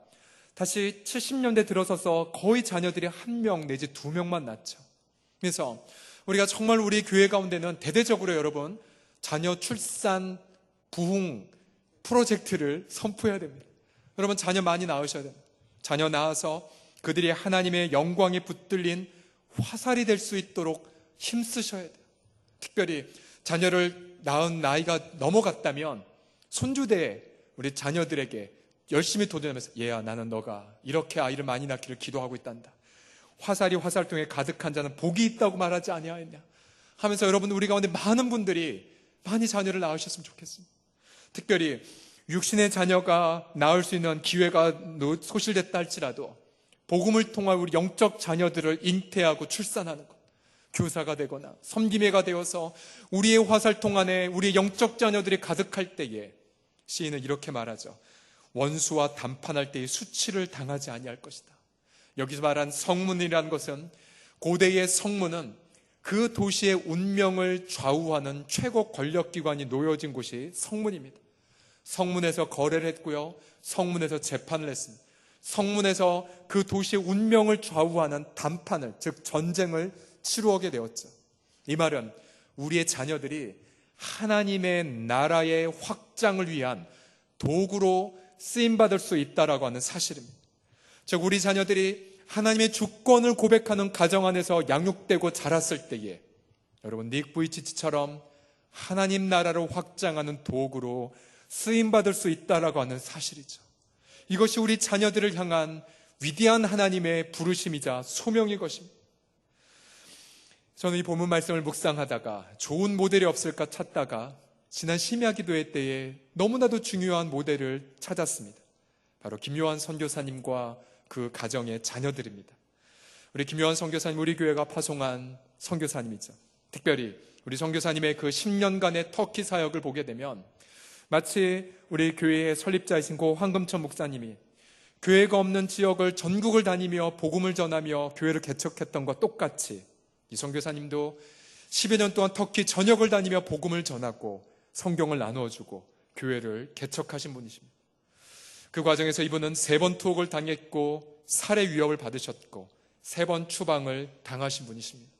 다시 70년대 들어서서 거의 자녀들이 1명 내지 2명만 낳죠. 그래서 우리가 정말 우리 교회 가운데는 대대적으로 여러분 자녀 출산 부흥 프로젝트를 선포해야 됩니다. 여러분 자녀 많이 낳으셔야 됩니다. 자녀 낳아서 그들이 하나님의 영광에 붙들린 화살이 될 수 있도록 힘쓰셔야 돼요. 특별히 자녀를 낳은 나이가 넘어갔다면 손주대 우리 자녀들에게 열심히 도전하면서 얘야 나는 너가 이렇게 아이를 많이 낳기를 기도하고 있단다. 화살이 화살통에 가득한 자는 복이 있다고 말하지 아니하였냐 하면서 여러분 우리 가운데 많은 분들이 많이 자녀를 낳으셨으면 좋겠습니다. 특별히 육신의 자녀가 낳을 수 있는 기회가 소실됐다 할지라도 복음을 통한 우리 영적 자녀들을 잉태하고 출산하는 것, 교사가 되거나 섬김애가 되어서 우리의 화살통 안에 우리의 영적 자녀들이 가득할 때에 시인은 이렇게 말하죠. 원수와 담판할 때의 수치를 당하지 아니할 것이다. 여기서 말한 성문이라는 것은 고대의 성문은 그 도시의 운명을 좌우하는 최고 권력기관이 놓여진 곳이 성문입니다. 성문에서 거래를 했고요. 성문에서 재판을 했습니다. 성문에서 그 도시의 운명을 좌우하는 담판을, 즉 전쟁을 치루하게 되었죠. 이 말은 우리의 자녀들이 하나님의 나라의 확장을 위한 도구로 쓰임받을 수 있다라고 하는 사실입니다. 즉 우리 자녀들이 하나님의 주권을 고백하는 가정 안에서 양육되고 자랐을 때에 여러분 닉 부이치치처럼 하나님 나라를 확장하는 도구로 쓰임받을 수 있다라고 하는 사실이죠. 이것이 우리 자녀들을 향한 위대한 하나님의 부르심이자 소명인 것입니다. 저는 이 본문 말씀을 묵상하다가 좋은 모델이 없을까 찾다가 지난 심야 기도회 때에 너무나도 중요한 모델을 찾았습니다. 바로 김요한 선교사님과 그 가정의 자녀들입니다. 우리 김요한 선교사님 우리 교회가 파송한 선교사님이죠. 특별히 우리 선교사님의 그 10년간의 터키 사역을 보게 되면 마치 우리 교회의 설립자이신 고 황금천 목사님이 교회가 없는 지역을 전국을 다니며 복음을 전하며 교회를 개척했던 것과 똑같이 이 선교사님도 10여 년 동안 터키 전역을 다니며 복음을 전하고 성경을 나누어주고 교회를 개척하신 분이십니다. 그 과정에서 이분은 3번 투옥을 당했고 살해 위협을 받으셨고 3번 추방을 당하신 분이십니다.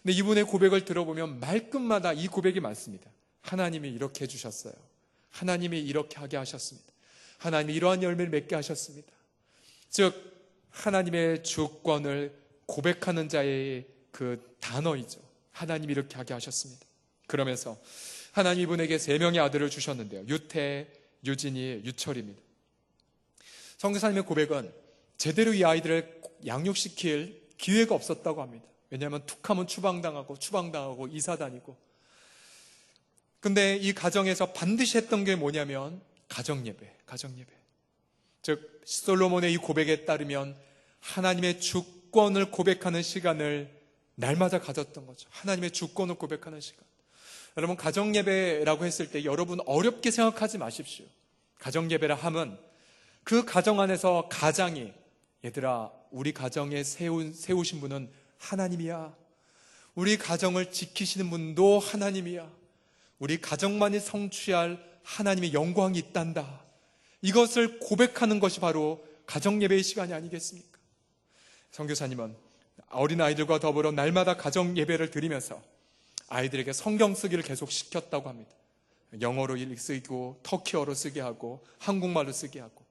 근데 이분의 고백을 들어보면 말끝마다 이 고백이 많습니다. 하나님이 이렇게 해주셨어요. 하나님이 이렇게 하게 하셨습니다. 하나님이 이러한 열매를 맺게 하셨습니다. 즉 하나님의 주권을 고백하는 자의 그 단어이죠. 하나님이 이렇게 하게 하셨습니다. 그러면서 하나님 이분에게 3명의 아들을 주셨는데요. 유태, 유진이, 유철입니다. 선교사님의 고백은 제대로 이 아이들을 양육시킬 기회가 없었다고 합니다. 왜냐하면 툭하면 추방당하고 이사 다니고. 근데 이 가정에서 반드시 했던 게 뭐냐면 가정예배. 즉 솔로몬의 이 고백에 따르면 하나님의 주권을 고백하는 시간을 날마다 가졌던 거죠. 하나님의 주권을 고백하는 시간. 여러분 가정예배라고 했을 때 여러분 어렵게 생각하지 마십시오. 가정예배라 함은 그 가정 안에서 가장이 얘들아 우리 가정에 세우신 분은 하나님이야. 우리 가정을 지키시는 분도 하나님이야. 우리 가정만이 성취할 하나님의 영광이 있단다. 이것을 고백하는 것이 바로 가정예배의 시간이 아니겠습니까? 선교사님은 어린아이들과 더불어 날마다 가정예배를 드리면서 아이들에게 성경 쓰기를 계속 시켰다고 합니다. 영어로 쓰고 터키어로 쓰게 하고 한국말로 쓰게 하고,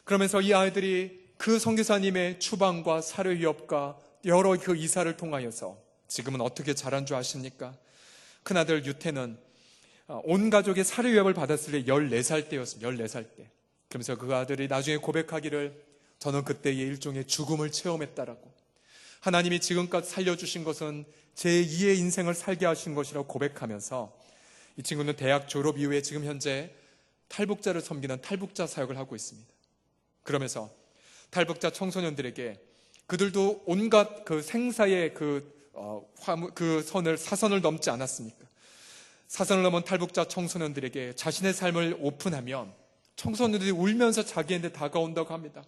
그러면서 이 아이들이 그 선교사님의 추방과 사료 위협과 여러 그 이사를 통하여서 지금은 어떻게 자란 줄 아십니까? 큰아들 유태는 온 가족의 사료 위협을 받았을 때 14살 때였습니다. 14살 때. 그러면서 그 아들이 나중에 고백하기를 저는 그때의 일종의 죽음을 체험했다라고, 하나님이 지금까지 살려주신 것은 제2의 인생을 살게 하신 것이라고 고백하면서 이 친구는 대학 졸업 이후에 지금 현재 탈북자를 섬기는 탈북자 사역을 하고 있습니다. 그러면서 탈북자 청소년들에게 그들도 온갖 그 생사의 사선을 넘지 않았습니까? 사선을 넘은 탈북자 청소년들에게 자신의 삶을 오픈하면 청소년들이 울면서 자기한테 다가온다고 합니다.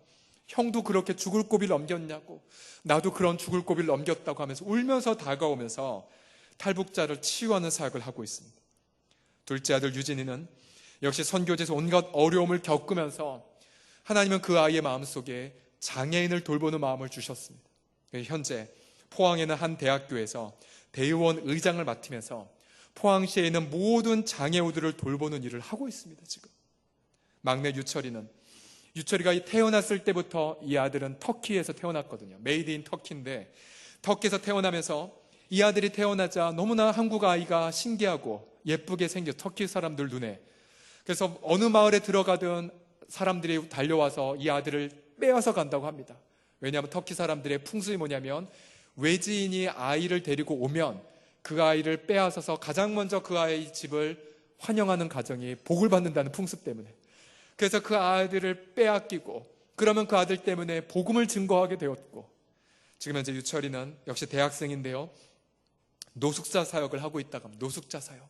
형도 그렇게 죽을 고비를 넘겼냐고, 나도 그런 죽을 고비를 넘겼다고 하면서 울면서 다가오면서 탈북자를 치유하는 사역을 하고 있습니다. 둘째 아들 유진이는 역시 선교지에서 온갖 어려움을 겪으면서 하나님은 그 아이의 마음속에 장애인을 돌보는 마음을 주셨습니다. 현재 포항에는 한 대학교에서 대의원 의장을 맡으면서 포항시에 있는 모든 장애우들을 돌보는 일을 하고 있습니다. 지금 막내 유철이가 태어났을 때부터 이 아들은 터키에서 태어났거든요. 메이드 인 터키인데 터키에서 태어나면서 이 아들이 태어나자 너무나 한국 아이가 신기하고 예쁘게 생겨, 터키 사람들 눈에. 그래서 어느 마을에 들어가든 사람들이 달려와서 이 아들을 빼앗아 간다고 합니다. 왜냐하면 터키 사람들의 풍습이 뭐냐면 외지인이 아이를 데리고 오면 그 아이를 빼앗아서 가장 먼저 그 아이 집을 환영하는 가정이 복을 받는다는 풍습 때문에, 그래서 그 아이들을 빼앗기고, 그러면 그 아들 때문에 복음을 증거하게 되었고, 지금 현재 유철이는 역시 대학생인데요, 노숙자 사역을 하고 있다고 합니다. 노숙자 사역.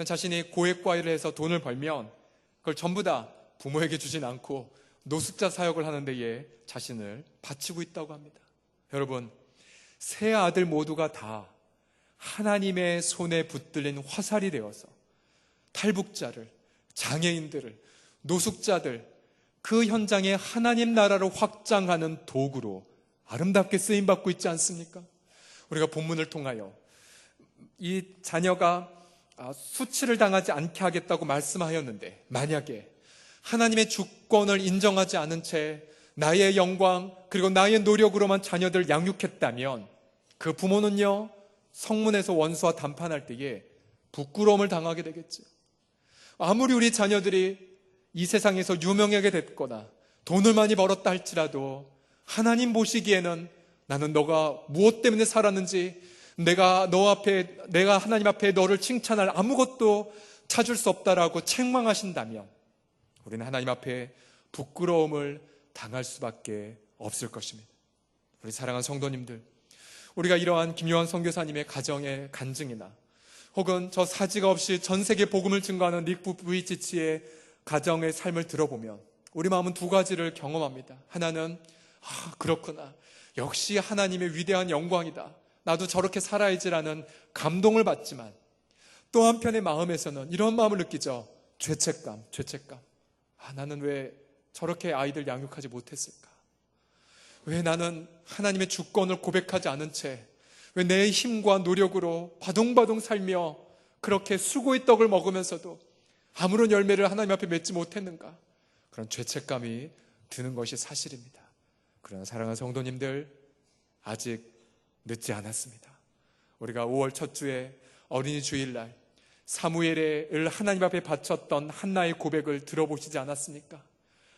자신이 고액과일을 해서 돈을 벌면 그걸 전부 다 부모에게 주진 않고 노숙자 사역을 하는 데에 자신을 바치고 있다고 합니다. 여러분, 세 아들 모두가 다 하나님의 손에 붙들린 화살이 되어서 탈북자를, 장애인들을, 노숙자들, 그 현장에 하나님 나라를 확장하는 도구로 아름답게 쓰임받고 있지 않습니까? 우리가 본문을 통하여 이 자녀가 수치를 당하지 않게 하겠다고 말씀하였는데, 만약에 하나님의 주권을 인정하지 않은 채 나의 영광 그리고 나의 노력으로만 자녀들 양육했다면 그 부모는요, 성문에서 원수와 담판할 때에 부끄러움을 당하게 되겠죠. 아무리 우리 자녀들이 이 세상에서 유명하게 됐거나 돈을 많이 벌었다 할지라도 하나님 보시기에는 나는 너가 무엇 때문에 살았는지, 내가 하나님 앞에 너를 칭찬할 아무것도 찾을 수 없다라고 책망하신다면 우리는 하나님 앞에 부끄러움을 당할 수밖에 없을 것입니다. 우리 사랑하는 성도님들, 우리가 이러한 김요한 선교사님의 가정의 간증이나 혹은 저 사지가 없이 전 세계 복음을 증거하는 닉 부이치치의 가정의 삶을 들어보면 우리 마음은 두 가지를 경험합니다. 하나는 그렇구나, 역시 하나님의 위대한 영광이다, 나도 저렇게 살아야지라는 감동을 받지만, 또 한편의 마음에서는 이런 마음을 느끼죠. 죄책감. 나는 왜 저렇게 아이들 양육하지 못했을까? 왜 나는 하나님의 주권을 고백하지 않은 채, 왜 내 힘과 노력으로 바둥바둥 살며 그렇게 수고의 떡을 먹으면서도 아무런 열매를 하나님 앞에 맺지 못했는가? 그런 죄책감이 드는 것이 사실입니다. 그러나 사랑하는 성도님들, 아직 늦지 않았습니다. 우리가 5월 첫 주에 어린이 주일날 사무엘을 하나님 앞에 바쳤던 한나의 고백을 들어보시지 않았습니까?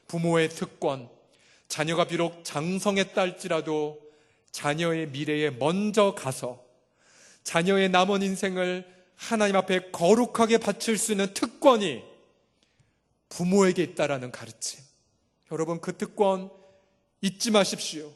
부모의 특권, 자녀가 비록 장성했다 할지라도 자녀의 미래에 먼저 가서 자녀의 남은 인생을 하나님 앞에 거룩하게 바칠 수 있는 특권이 부모에게 있다라는 가르침. 여러분, 그 특권 잊지 마십시오.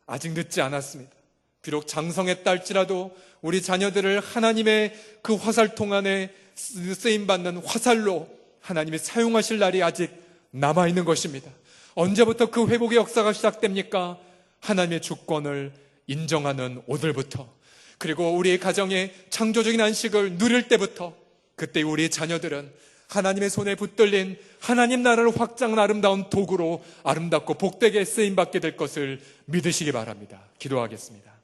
아직 늦지 않았습니다. 비록 장성했다 할지라도 우리 자녀들을 하나님의 그 화살통 안에 쓰임받는 화살로 하나님이 사용하실 날이 아직 남아있는 것입니다. 언제부터 그 회복의 역사가 시작됩니까? 하나님의 주권을 인정하는 오늘부터, 그리고 우리의 가정의 창조적인 안식을 누릴 때부터, 그때 우리의 자녀들은 하나님의 손에 붙들린 하나님 나라를 확장한 아름다운 도구로 아름답고 복되게 쓰임받게 될 것을 믿으시기 바랍니다. 기도하겠습니다.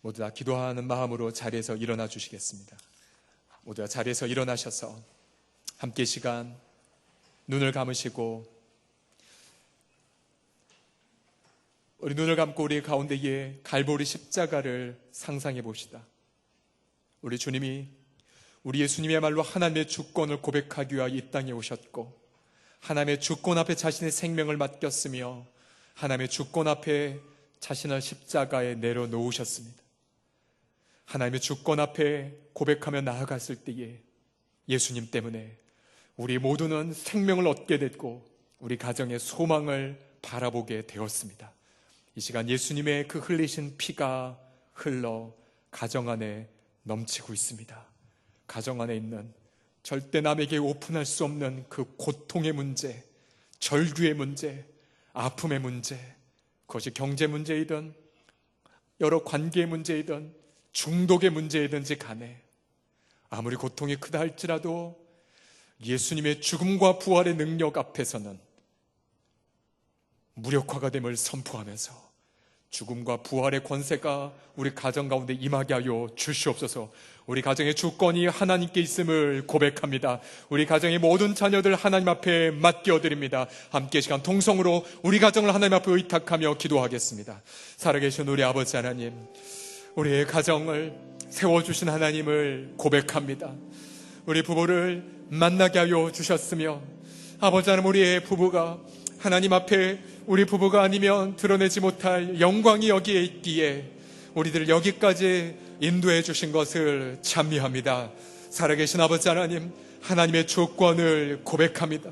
모두 다 기도하는 마음으로 자리에서 일어나 주시겠습니다. 모두 다 자리에서 일어나셔서 함께 시간 눈을 감으시고, 우리 눈을 감고 우리 가운데에 갈보리 십자가를 상상해 봅시다. 우리 주님이, 우리 예수님이야말로 하나님의 주권을 고백하기 위하여 이 땅에 오셨고, 하나님의 주권 앞에 자신의 생명을 맡겼으며 하나님의 주권 앞에 자신을 십자가에 내려놓으셨습니다. 하나님의 주권 앞에 고백하며 나아갔을 때에 예수님 때문에 우리 모두는 생명을 얻게 됐고 우리 가정의 소망을 바라보게 되었습니다. 이 시간 예수님의 그 흘리신 피가 흘러 가정 안에 넘치고 있습니다. 가정 안에 있는 절대 남에게 오픈할 수 없는 그 고통의 문제, 절규의 문제, 아픔의 문제, 그것이 경제 문제이든 여러 관계의 문제이든 중독의 문제이든지 간에 아무리 고통이 크다 할지라도 예수님의 죽음과 부활의 능력 앞에서는 무력화가 됨을 선포하면서 죽음과 부활의 권세가 우리 가정 가운데 임하게 하여 주시옵소서. 우리 가정의 주권이 하나님께 있음을 고백합니다. 우리 가정의 모든 자녀들 하나님 앞에 맡겨드립니다. 함께 시간 통성으로 우리 가정을 하나님 앞에 의탁하며 기도하겠습니다. 살아계신 우리 아버지 하나님, 우리의 가정을 세워주신 하나님을 고백합니다. 우리 부부를 만나게 하여 주셨으며, 아버지 하나님, 우리의 부부가 하나님 앞에 우리 부부가 아니면 드러내지 못할 영광이 여기에 있기에 우리들을 여기까지 인도해 주신 것을 찬미합니다. 살아계신 아버지 하나님, 하나님의 주권을 고백합니다.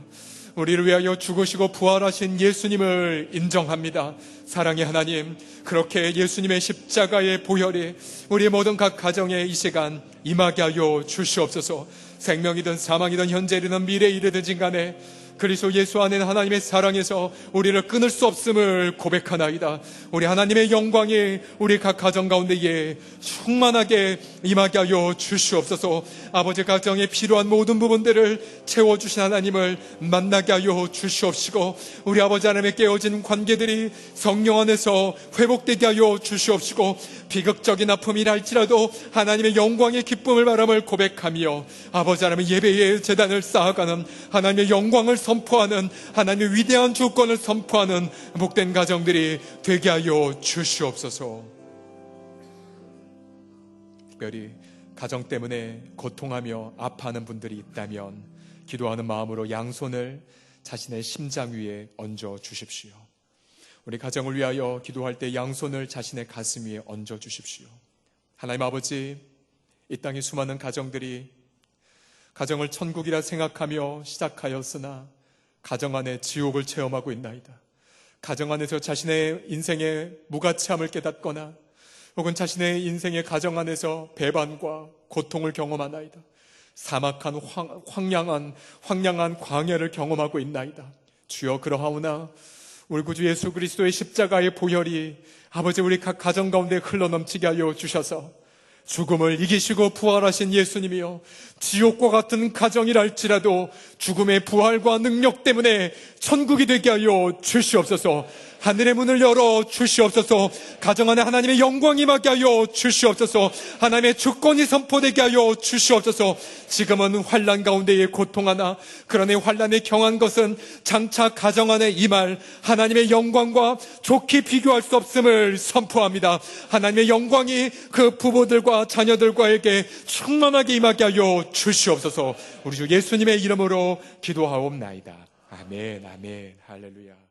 우리를 위하여 죽으시고 부활하신 예수님을 인정합니다. 사랑의 하나님, 그렇게 예수님의 십자가의 보혈이 우리의 모든 각 가정에 이 시간 임하게 하여 주시옵소서. 생명이든 사망이든 현재 이르든 미래에 이르든지 간에 그리스도 예수 안에는 하나님의 사랑에서 우리를 끊을 수 없음을 고백하나이다. 우리 하나님의 영광이 우리 각 가정 가운데에 충만하게 임하게 하여 주시옵소서. 아버지 가정에 필요한 모든 부분들을 채워주신 하나님을 만나게 하여 주시옵시고, 우리 아버지 하나님의 깨어진 관계들이 성령 안에서 회복되게 하여 주시옵시고, 비극적인 아픔이라 할지라도 하나님의 영광의 기쁨을 바람을 고백하며 아버지 하나님의 예배의 제단을 쌓아가는, 하나님의 영광을 선포하는, 하나님의 위대한 주권을 선포하는 복된 가정들이 되게 하여 주시옵소서. 특별히 가정 때문에 고통하며 아파하는 분들이 있다면 기도하는 마음으로 양손을 자신의 심장 위에 얹어 주십시오. 우리 가정을 위하여 기도할 때 양손을 자신의 가슴 위에 얹어 주십시오. 하나님 아버지, 이 땅의 수많은 가정들이 가정을 천국이라 생각하며 시작하였으나 가정 안에 지옥을 체험하고 있나이다. 가정 안에서 자신의 인생의 무가치함을 깨닫거나 혹은 자신의 인생의 가정 안에서 배반과 고통을 경험하나이다. 사막한 황량한 광야를 경험하고 있나이다. 주여, 그러하오나 우리 구주 예수 그리스도의 십자가의 보혈이 아버지 우리 각 가정 가운데 흘러넘치게 하여 주셔서 죽음을 이기시고 부활하신 예수님이여, 지옥과 같은 가정이라 할지라도 죽음의 부활과 능력 때문에 천국이 되게 하여 주시옵소서. 하늘의 문을 열어 주시옵소서. 가정 안에 하나님의 영광이 임하게 하여 주시옵소서. 하나님의 주권이 선포되게 하여 주시옵소서. 지금은 환난 가운데에 고통하나 그러나 환난에 경한 것은 장차 가정 안에 임할 하나님의 영광과 좋게 비교할 수 없음을 선포합니다. 하나님의 영광이 그 부부들과 자녀들과에게 충만하게 임하게 하여 주시옵소서. 우리 주 예수님의 이름으로 기도하옵나이다. 아멘, 아멘, 할렐루야.